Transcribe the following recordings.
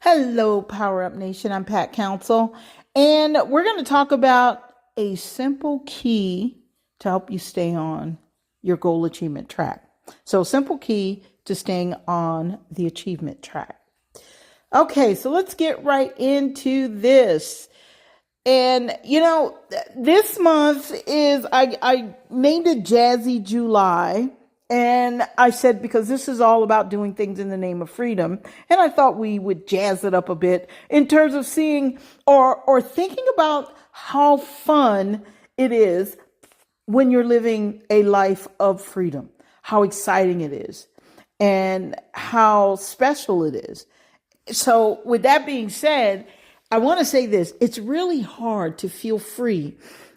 Hello, Power Up Nation. I'm Pat Council, and we're going to talk about a simple key to help you stay on your goal achievement track. So, simple key to staying on the achievement track. Okay, so let's get right into this. And this month is I named it Jazzy July. And I said, because this is all about doing things in the name of freedom. And I thought we would jazz it up a bit in terms of seeing or thinking about how fun it is when you're living a life of freedom, how exciting it is, and how special it is. So with that being said, I want to say this. It's really hard to feel free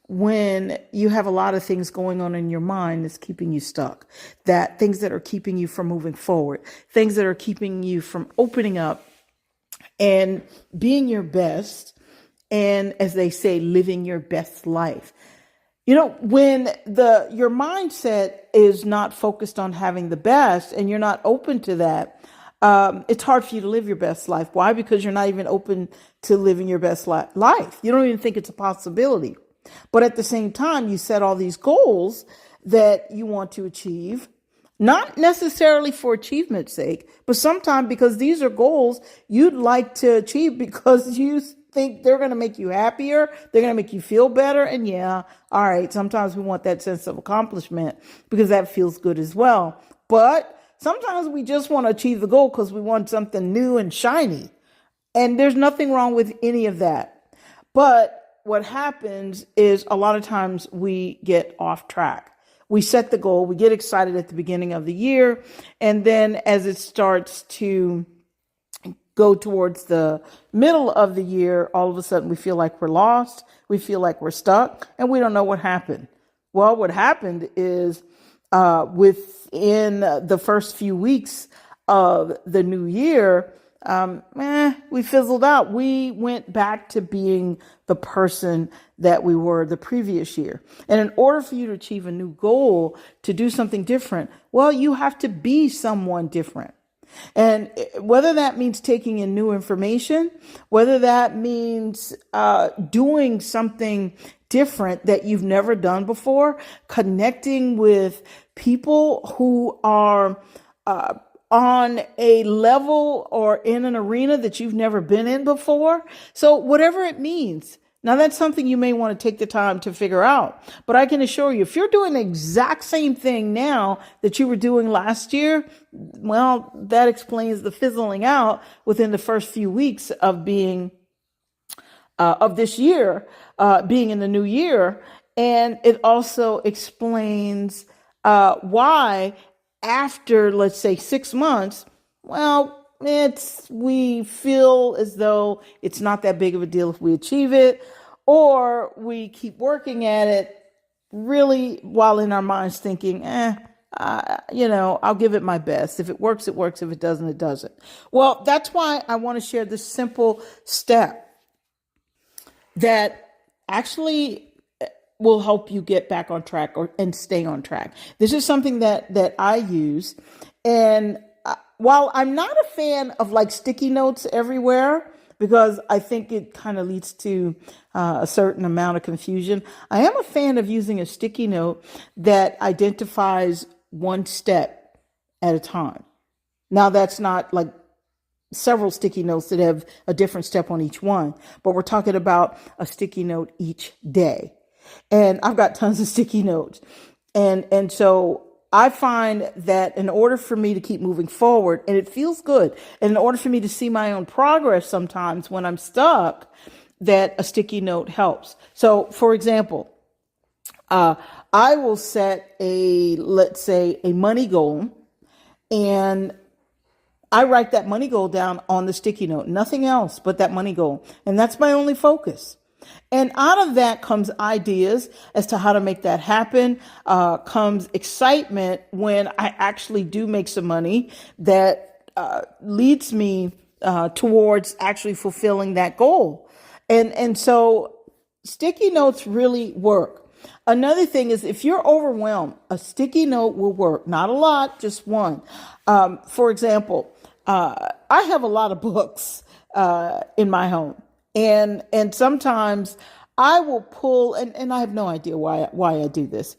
when you have a lot of things going on in your mind that's keeping you stuck, that things that are keeping you from moving forward, things that are keeping you from opening up and being your best. And as they say, living your best life. When your mindset is not focused on having the best and you're not open to that, it's hard for you to live your best life. Why? Because you're not even open to living your best life. You don't even think it's a possibility. But at the same time, you set all these goals that you want to achieve, not necessarily for achievement's sake, but sometimes because these are goals you'd like to achieve because you think they're going to make you happier, they're going to make you feel better. And yeah, all right, sometimes we want that sense of accomplishment because that feels good as well. But sometimes we just want to achieve the goal because we want something new and shiny. And there's nothing wrong with any of that. But what happens is a lot of times we get off track. We set the goal, we get excited at the beginning of the year, and then as it starts to go towards the middle of the year, all of a sudden we feel like we're lost, we feel like we're stuck, and we don't know what happened. Well, what happened is within the first few weeks of the new year, we fizzled out. We went back to being the person that we were the previous year. And in order for you to achieve a new goal, to do something different, well, you have to be someone different. And whether that means taking in new information, whether that means doing something different that you've never done before, connecting with people who are on a level or in an arena that you've never been in before. So whatever it means. Now that's something you may want to take the time to figure out. But I can assure you, if you're doing the exact same thing now that you were doing last year, well, that explains the fizzling out within the first few weeks of being of this year, being in the new year. And it also explains why after, let's say, 6 months, well, we feel as though it's not that big of a deal if we achieve it, or we keep working at it really while in our minds thinking, I'll give it my best. If it works, it works. If it doesn't, it doesn't. Well, that's why I want to share this simple step that actually will help you get back on track and stay on track. This is something that I use. And while I'm not a fan of like sticky notes everywhere, because I think it kind of leads to a certain amount of confusion, I am a fan of using a sticky note that identifies one step at a time. Now, that's not like several sticky notes that have a different step on each one, but we're talking about a sticky note each day. And I've got tons of sticky notes. And so I find that in order for me to keep moving forward, and it feels good, and in order for me to see my own progress sometimes when I'm stuck, that a sticky note helps. So for example, I will set let's say a money goal, and I write that money goal down on the sticky note, nothing else but that money goal. And that's my only focus. And out of that comes ideas as to how to make that happen, comes excitement when I actually do make some money that leads me towards actually fulfilling that goal. And so sticky notes really work. Another thing is if you're overwhelmed, a sticky note will work. Not a lot, just one. For example, I have a lot of books. in my home. And sometimes I will pull, and I have no idea why I do this,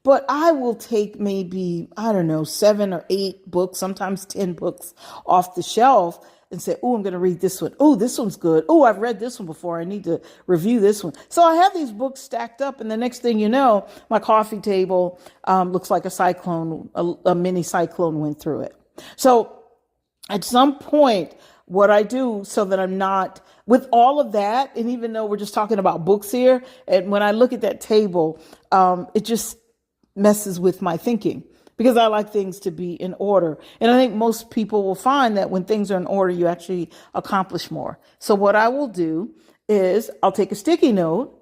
but I will take maybe, I don't know, 7 or 8 books, sometimes 10 books off the shelf and say, oh, I'm going to read this one. Oh, this one's good. Oh, I've read this one before. I need to review this one. So I have these books stacked up, and the next thing you know, my coffee table looks like a mini cyclone went through it. So at some point, what I do so that I'm not with all of that, and even though we're just talking about books here, and when I look at that table, it just messes with my thinking because I like things to be in order. And I think most people will find that when things are in order, you actually accomplish more. So what I will do is I'll take a sticky note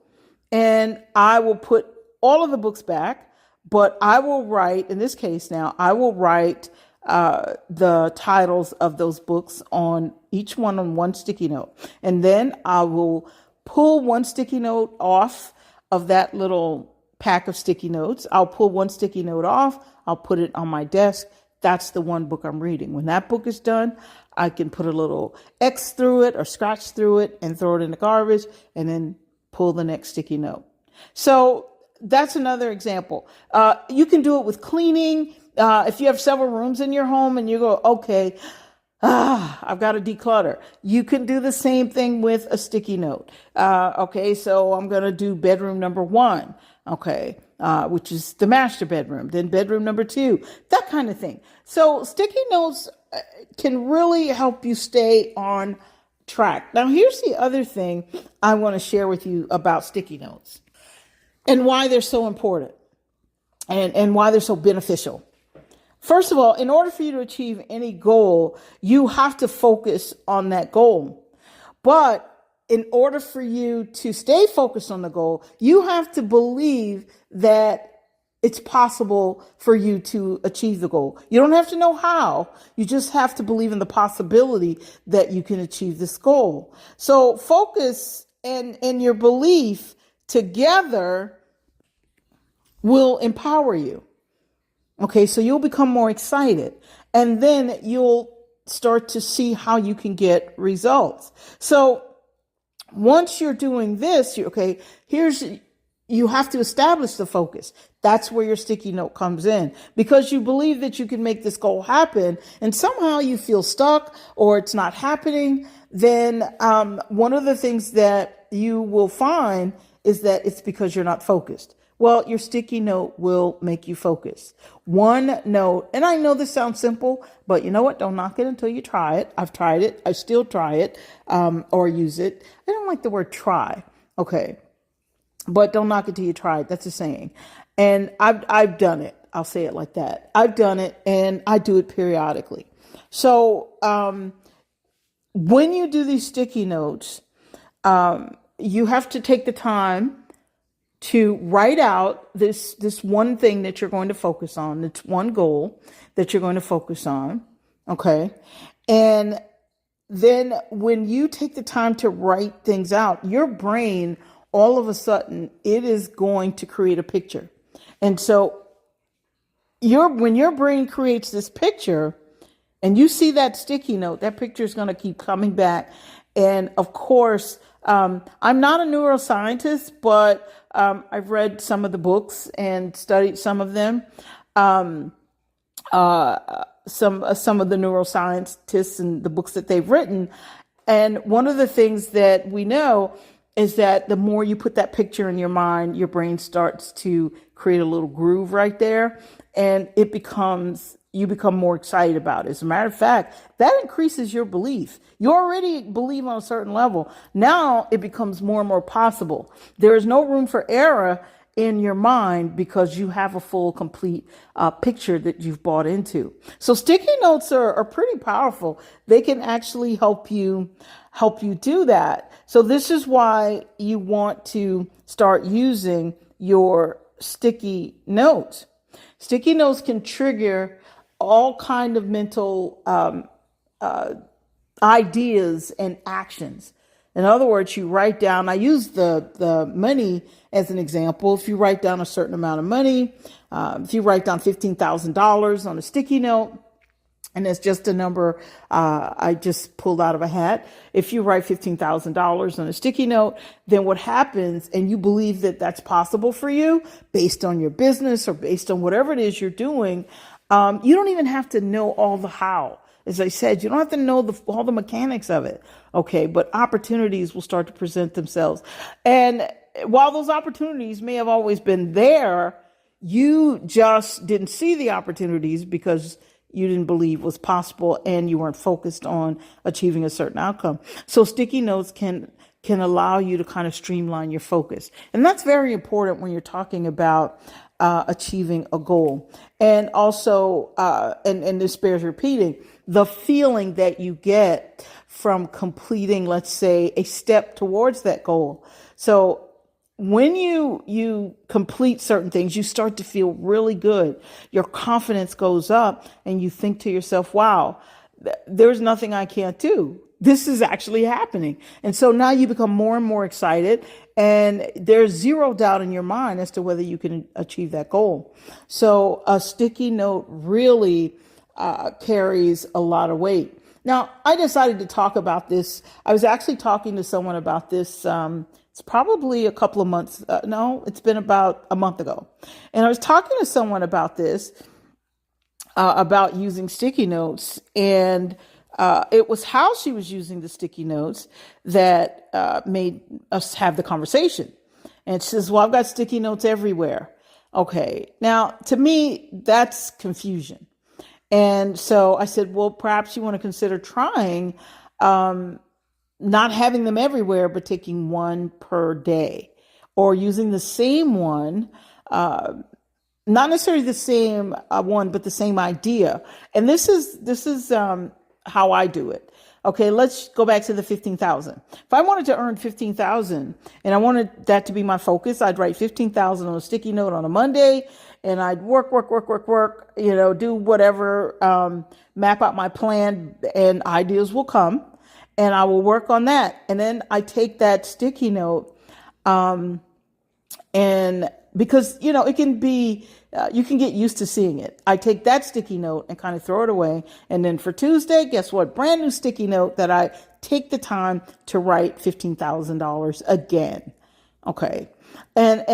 and I will put all of the books back, but I will write, in this case now, I will write the titles of those books on each one on one sticky note. And then I will pull one sticky note off of that little pack of sticky notes. I'll pull one sticky note off. I'll put it on my desk. That's the one book I'm reading. When that book is done, I can put a little X through it or scratch through it and throw it in the garbage and then pull the next sticky note. So that's another example. You can do it with cleaning. If you have several rooms in your home and you go, okay, I've got to declutter. You can do the same thing with a sticky note. Okay, so I'm going to do bedroom number 1. Okay, which is the master bedroom, then bedroom number 2, that kind of thing. So sticky notes can really help you stay on track. Now, here's the other thing I want to share with you about sticky notes and why they're so important and why they're so beneficial. First of all, in order for you to achieve any goal, you have to focus on that goal. But in order for you to stay focused on the goal, you have to believe that it's possible for you to achieve the goal. You don't have to know how. You just have to believe in the possibility that you can achieve this goal. So focus and your belief together will empower you. Okay, so you'll become more excited, and then you'll start to see how you can get results. So once you're doing this, you have to establish the focus. That's where your sticky note comes in, because you believe that you can make this goal happen and somehow you feel stuck or it's not happening. Then one of the things that you will find is that it's because you're not focused. Well, your sticky note will make you focus. One note, and I know this sounds simple, but you know what? Don't knock it until you try it. I've tried it. I still try it or use it. I don't like the word try. Okay. But don't knock it till you try it. That's a saying. And I've done it. I'll say it like that. I've done it and I do it periodically. So when you do these sticky notes, you have to take the time to write out this one thing that you're going to focus on. It's one goal that you're going to focus on. Okay. And then when you take the time to write things out, your brain, all of a sudden, it is going to create a picture. And so when your brain creates this picture and you see that sticky note, that picture is going to keep coming back. And of course, I'm not a neuroscientist, but I've read some of the books and studied some of them. Some of the neuroscientists and the books that they've written. And one of the things that we know is that the more you put that picture in your mind, your brain starts to create a little groove right there, and you become more excited about it. As a matter of fact, that increases your belief. You already believe on a certain level. Now it becomes more and more possible. There is no room for error in your mind because you have a full, complete picture that you've bought into. So sticky notes are pretty powerful. They can actually help you do that. So this is why you want to start using your sticky notes. Sticky notes can trigger all kind of mental ideas and actions. In other words, you write down, I use the money as an example. If you write down a certain amount of money, if you write down $15,000 on a sticky note, And it's just a number I just pulled out of a hat. If you write $15,000 on a sticky note, then what happens, and you believe that that's possible for you based on your business or based on whatever it is you're doing, you don't even have to know all the how. As I said, you don't have to know all the mechanics of it. Okay, but opportunities will start to present themselves. And while those opportunities may have always been there, you just didn't see the opportunities because you didn't believe was possible and you weren't focused on achieving a certain outcome. So sticky notes can allow you to kind of streamline your focus. And that's very important when you're talking about achieving a goal. And also, and this bears repeating, the feeling that you get from completing, let's say, a step towards that goal. So when you complete certain things, you start to feel really good. Your confidence goes up and you think to yourself, wow, there's nothing I can't do. This is actually happening. And so now you become more and more excited and there's zero doubt in your mind as to whether you can achieve that goal. So a sticky note really carries a lot of weight. Now, I decided to talk about this. I was actually talking to someone about this. It's probably a couple of months. No, it's been about a month ago. And I was talking to someone about this, about using sticky notes. And it was how she was using the sticky notes that made us have the conversation. And she says, well, I've got sticky notes everywhere. Okay. Now, to me, that's confusion. And so I said, well, perhaps you want to consider trying not having them everywhere, but taking one per day or using the same one, not necessarily the same one, but the same idea. And this is how I do it. Okay, let's go back to the 15,000. If I wanted to earn 15,000 and I wanted that to be my focus, I'd write 15,000 on a sticky note on a Monday and I'd work, do whatever, map out my plan and ideas will come. And I will work on that. And then I take that sticky note, and because, it can be, you can get used to seeing it. I take that sticky note and kind of throw it away. And then for Tuesday, guess what? Brand new sticky note that I take the time to write $15,000 again. Okay. And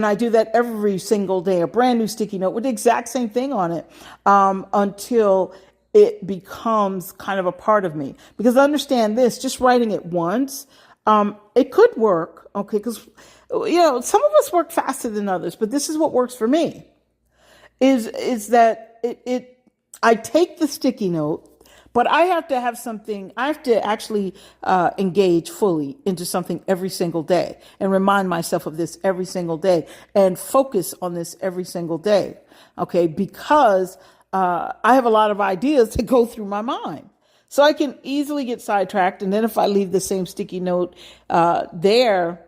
I do that every single day, a brand new sticky note with the exact same thing on it, until it becomes kind of a part of me. Because understand this, just writing it once, it could work, okay? Because, some of us work faster than others, but this is what works for me, is that I take the sticky note, but I have to have something, I have to actually engage fully into something every single day and remind myself of this every single day and focus on this every single day, okay? Because I have a lot of ideas that go through my mind. So I can easily get sidetracked. And then if I leave the same sticky note there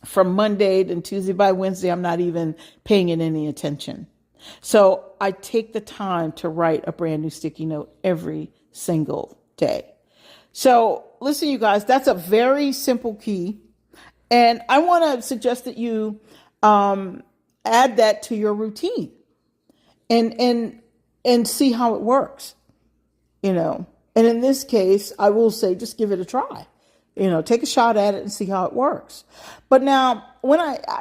from Monday to Tuesday, by Wednesday, I'm not even paying it any attention. So I take the time to write a brand new sticky note every single day. So listen, you guys, that's a very simple key. And I want to suggest that you add that to your routine and see how it works, And in this case, I will say, just give it a try, take a shot at it and see how it works. But now when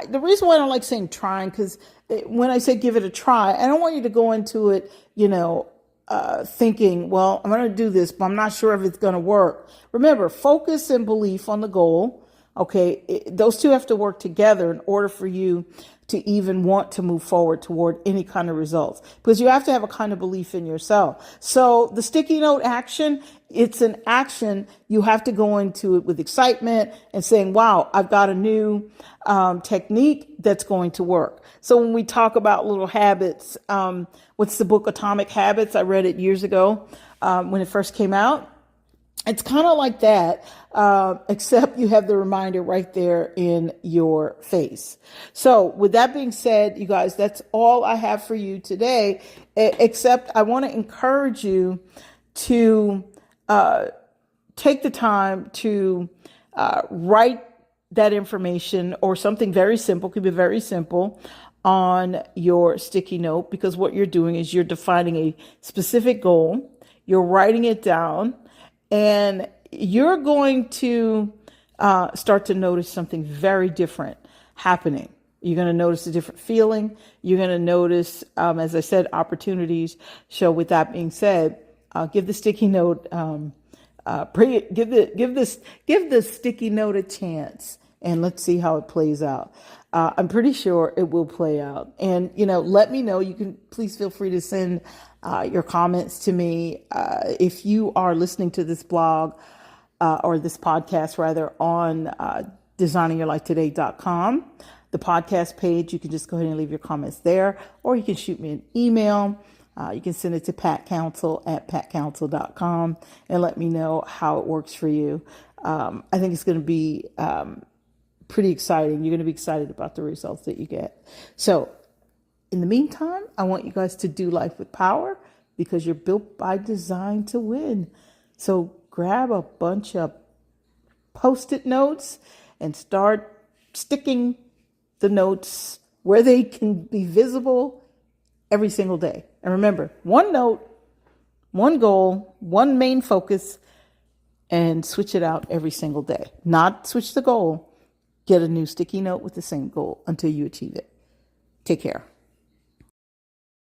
the reason why I don't like saying trying, because when I say give it a try, I don't want you to go into it, thinking, well, I'm going to do this, but I'm not sure if it's going to work. Remember, focus and belief on the goal. Okay. Those two have to work together in order for you to even want to move forward toward any kind of results, because you have to have a kind of belief in yourself. So the sticky note action, it's an action. You have to go into it with excitement and saying, wow, I've got a new technique that's going to work. So when we talk about little habits, what's the book Atomic Habits? I read it years ago when it first came out. It's kind of like that, except you have the reminder right there in your face. So with that being said, you guys, that's all I have for you today, except I want to encourage you to take the time to write that information or something very simple, could be very simple, on your sticky note, because what you're doing is you're defining a specific goal, you're writing it down, and you're going to start to notice something very different happening. You're going to notice a different feeling. You're going to notice, as I said, opportunities. So with that being said, give the sticky note, give the sticky note a chance, and let's see how it plays out. I'm pretty sure it will play out. And, let me know. You can please feel free to send your comments to me. If you are listening to this blog or this podcast, rather, on designingyourlifetoday.com, the podcast page, you can just go ahead and leave your comments there, or you can shoot me an email. You can send it to patcouncil@patcouncil.com and let me know how it works for you. I think it's going to be pretty exciting. You're going to be excited about the results that you get. So in the meantime, I want you guys to do life with power, because you're built by design to win. So grab a bunch of Post-it notes and start sticking the notes where they can be visible every single day. And remember, one note, one goal, one main focus, and switch it out every single day. Not switch the goal. Get a new sticky note with the same goal until you achieve it. Take care.